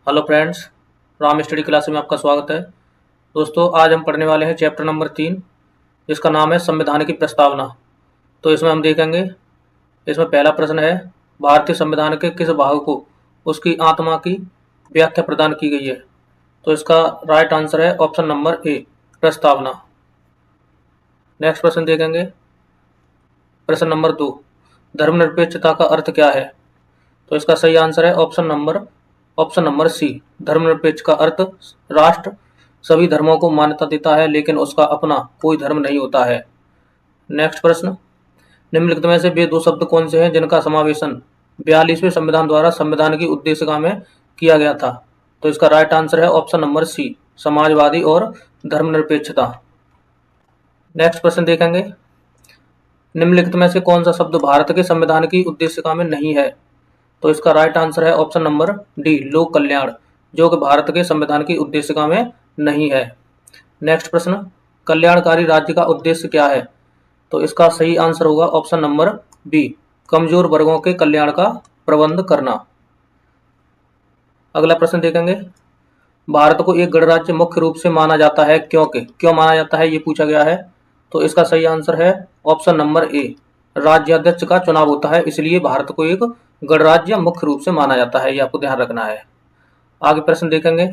Hello friends, Ram study class में आपका स्वागत है। दोस्तों, आज हम पढ़ने वाले हैं चैप्टर नंबर 3, जिसका नाम है संविधान की प्रस्तावना। तो इसमें हम देखेंगे, इसमें पहला प्रश्न है, भारतीय संविधान के किस भाग को उसकी आत्मा की व्याख्या प्रदान की गई है? तो इसका राइट आंसर है ऑप्शन नंबर ए, प्रस्तावना। नेक्स्ट प्रश्न देखेंगे, प्रश्न नंबर 2, धर्मनिरपेक्षता का अर्थ क्या है? तो इसका सही आंसर है ऑप्शन नंबर सी, धर्मनिरपेक्ष का अर्थ राष्ट्र सभी धर्मों को मान्यता देता है, लेकिन उसका अपना कोई धर्म नहीं होता है। नेक्स्ट प्रश्न, निम्नलिखित में से वे दो शब्द कौन से हैं जिनका समावेशन 42वें संविधान द्वारा संविधान की उद्देशिका में किया गया था? तो इसका राइट आंसर है ऑप्शन नंबर सी, समाजवादी और धर्मनिरपेक्षता। नेक्स्ट प्रश्न देखेंगे, निम्नलिखित में से कौन सा शब्द भारत के संविधान की उद्देशिका में नहीं है? तो इसका राइट आंसर है ऑप्शन नंबर डी, लोक कल्याण, जो कि भारत के संविधान की उद्देशिका में नहीं है। नेक्स्ट प्रश्न, कल्याणकारी राज्य का उद्देश्य क्या है? तो इसका सही आंसर होगा ऑप्शन नंबर बी, कमजोर वर्गों के कल्याण का प्रबंध करना। अगला प्रश्न देखेंगे, भारत को एक गणराज्य मुख्य रूप से माना जाता है क्यों माना जाता है, ये पूछा गया है। तो इसका सही आंसर है ऑप्शन नंबर ए, राज्याध्यक्ष का चुनाव होता है, इसलिए भारत को एक गणराज्य मुख्य रूप से माना जाता है, ये आपको ध्यान रखना है। आगे प्रश्न देखेंगे,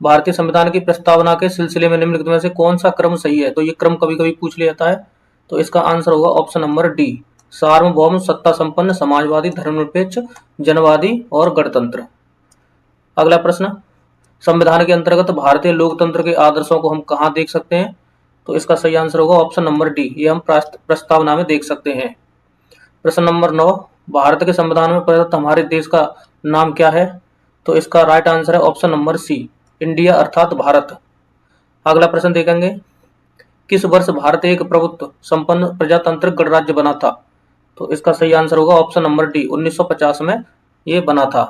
भारतीय संविधान की प्रस्तावना के सिलसिले में निम्नलिखित में से कौन सा क्रम सही है? तो ये क्रम कभी कभी पूछ लिया जाता है। तो इसका आंसर होगा ऑप्शन नंबर डी, सार्वभौम, सत्ता संपन्न, समाजवादी, धर्मनिरपेक्ष, जनवादी और गणतंत्र। अगला प्रश्न, संविधान के अंतर्गत भारतीय लोकतंत्र के आदर्शों को हम कहाँ देख सकते हैं? तो इसका सही आंसर होगा ऑप्शन नंबर डी, ये हम प्रस्तावना में देख सकते हैं। प्रश्न नंबर 9, भारत के संविधान में प्रदत्त हमारे देश का नाम क्या है? तो इसका राइट आंसर है ऑप्शन नंबर सी, इंडिया अर्थात भारत। अगला प्रश्न देखेंगे, किस वर्ष भारत एक प्रभुत्व संपन्न प्रजातांत्रिक गणराज्य बना था? तो इसका सही आंसर होगा ऑप्शन नंबर डी, 1950 में ये बना था।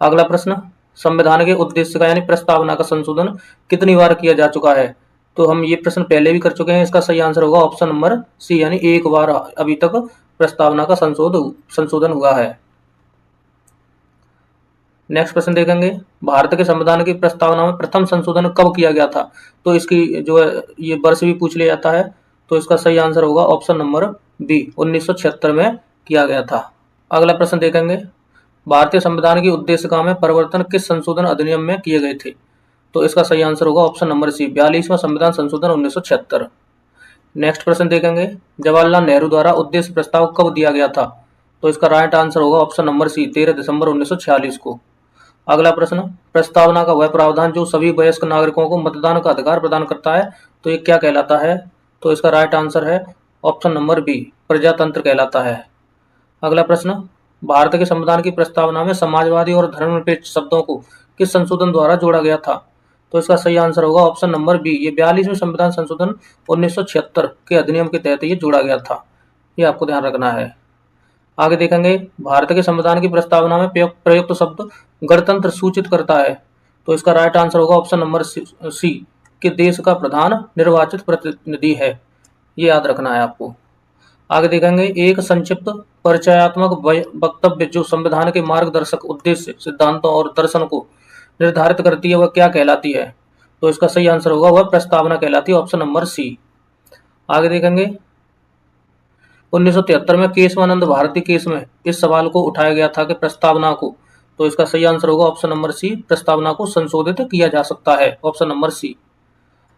अगला प्रश्न, संविधान के उद्देश्य का यानी प्रस्तावना का संशोधन कितनी बार किया जा चुका है? तो हम ये प्रश्न पहले भी कर चुके हैं, इसका सही आंसर होगा ऑप्शन नंबर सी, यानी एक बार अभी तक प्रस्तावना का संशोधन हुआ है। नेक्स्ट प्रश्न देखेंगे, भारत के संविधान की प्रस्तावना में प्रथम संशोधन कब किया गया था? तो इसकी जो है ये वर्ष भी पूछ लिया जाता है। तो इसका सही आंसर होगा ऑप्शन नंबर बी, 1976 में किया गया था। अगला प्रश्न देखेंगे, भारतीय संविधान की उद्देशिका में परिवर्तन किस संशोधन अधिनियम में किए गए थे? तो इसका सही आंसर होगा ऑप्शन नंबर सी, 42वां संविधान संशोधन 1976। नेक्स्ट प्रश्न देखेंगे, जवाहरलाल नेहरू द्वारा उद्देश्य प्रस्ताव कब दिया गया था? तो इसका राइट आंसर होगा ऑप्शन नंबर सी, 13 दिसंबर 1946 को। अगला प्रश्न, प्रस्तावना का वह प्रावधान जो सभी वयस्क नागरिकों को मतदान का अधिकार प्रदान करता है, तो ये क्या कहलाता है? तो इसका राइट आंसर है ऑप्शन नंबर बी, प्रजातंत्र कहलाता है। अगला प्रश्न, भारत के संविधान की प्रस्तावना में समाजवादी और धर्मनिरपेक्ष शब्दों को किस संशोधन द्वारा जोड़ा गया था? तो इसका सही आंसर होगा ऑप्शन नंबर बी, ये 42वें संविधान संशोधन 1976 के अधिनियम के तहत ये जोड़ा गया था, ये आपको ध्यान रखना है। आगे देखेंगे, भारत के संविधान की प्रस्तावना में प्रयुक्त शब्द गणतंत्र सूचित करता है। तो इसका राइट आंसर होगा ऑप्शन नंबर सी, कि देश का प्रधान निर्वाचित प्रतिनिधि है, ये याद रखना है आपको। आगे देखेंगे, एक संक्षिप्त परिचयात्मक वक्तव्य जो संविधान के मार्गदर्शक उद्देश्य, सिद्धांतों और दर्शन को निर्धारित करती है, वह क्या कहलाती है? तो इसका सही आंसर होगा वह प्रस्तावना कहलाती है, ऑप्शन नंबर सी। आगे देखेंगे, 1973 में केशवानंद भारती केस में इस सवाल को उठाया गया था कि प्रस्तावना को, तो इसका सही आंसर होगा ऑप्शन नंबर सी, प्रस्तावना को संशोधित किया जा सकता है, ऑप्शन नंबर सी।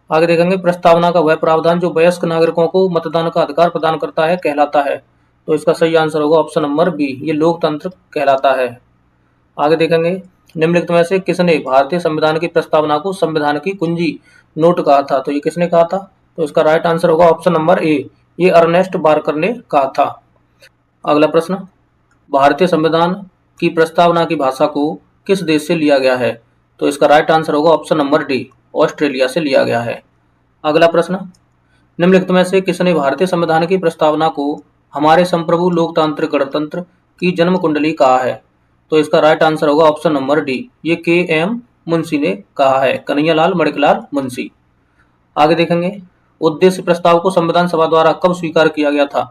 आगे देखेंगे, प्रस्तावना का वह प्रावधान जो वयस्क नागरिकों को मतदान का अधिकार प्रदान करता है कहलाता है। तो इसका सही आंसर होगा ऑप्शन नंबर बी, ये लोकतंत्र कहलाता है। आगे देखेंगे, निम्नलिखित में से किसने भारतीय संविधान की प्रस्तावना को संविधान की कुंजी नोट कहा था? तो ये किसने कहा था? तो इसका राइट आंसर होगा ऑप्शन नंबर ए, ये अर्नेस्ट बार्कर ने कहा था। अगला प्रश्न, भारतीय संविधान की प्रस्तावना की भाषा को किस देश से लिया गया है? तो इसका राइट आंसर होगा ऑप्शन नंबर डी, ऑस्ट्रेलिया से लिया गया है। अगला प्रश्न, निम्नलिखित में से किसने भारतीय संविधान की प्रस्तावना को हमारे संप्रभु लोकतांत्रिक गणतंत्र की जन्म कुंडली कहा है? तो इसका राइट आंसर होगा ऑप्शन नंबर डी, ये के.एम. मुंशी ने कहा है, कन्हैयालाल मणिकलाल मुंशी। आगे देखेंगे, उद्देश्य प्रस्ताव को संविधान सभा द्वारा कब स्वीकार किया गया था?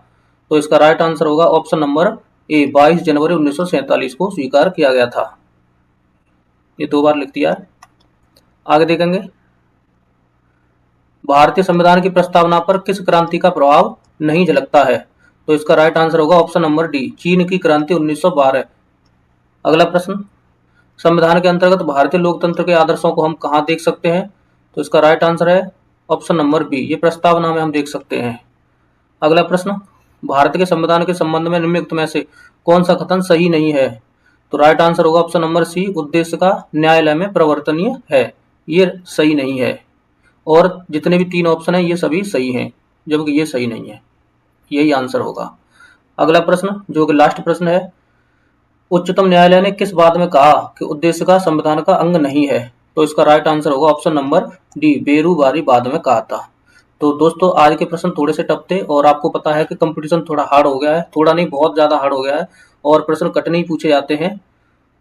तो इसका राइट आंसर होगा ऑप्शन नंबर ए, 22 जनवरी 1947 को स्वीकार किया गया था। ये 2 बार लिख दिया है। आगे देखेंगे, भारतीय संविधान की प्रस्तावना पर किस क्रांति का प्रभाव नहीं झलकता है? तो इसका राइट आंसर होगा ऑप्शन नंबर डी, चीन की क्रांति 1912। अगला प्रश्न, संविधान के अंतर्गत भारतीय लोकतंत्र के आदर्शों को हम कहाँ देख सकते हैं? तो इसका राइट आंसर है ऑप्शन नंबर बी, ये प्रस्तावना में हम देख सकते हैं। अगला प्रश्न, भारत के संविधान के संबंध में निम्नलिखित में से कौन सा कथन सही नहीं है? तो राइट आंसर होगा ऑप्शन नंबर सी, उद्देश्य का न्यायालय में परिवर्तनीय है, ये सही नहीं है। और जितने भी 3 ऑप्शन है ये सभी सही हैं, जबकि ये सही नहीं है, यही आंसर होगा। अगला प्रश्न जो कि लास्ट प्रश्न है, उच्चतम न्यायालय ने किस बात में कहा कि उद्देश्य का संविधान का अंग नहीं है? तो इसका राइट आंसर होगा ऑप्शन नंबर डी, बेरूबारी बाद में कहा था। तो दोस्तों आज के प्रश्न थोड़े से टफ थे और आपको पता है कि कंपटीशन थोड़ा हार्ड हो गया है, थोड़ा नहीं बहुत ज़्यादा हार्ड हो गया है और प्रश्न कठिन ही पूछे जाते हैं।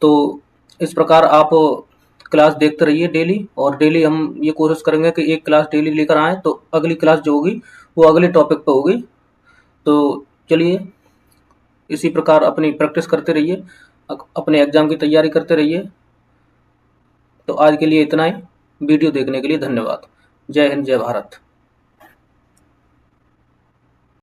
तो इस प्रकार आप क्लास देखते रहिए डेली, और डेली हम ये कोशिश करेंगे कि एक क्लास डेली लेकर आएँ, तो अगली क्लास जो होगी वो अगले टॉपिक पर होगी। तो चलिए इसी प्रकार अपनी प्रैक्टिस करते रहिए, अपने एग्जाम की तैयारी करते रहिए। तो आज के लिए इतना ही। वीडियो देखने के लिए धन्यवाद। जय हिंद, जय भारत।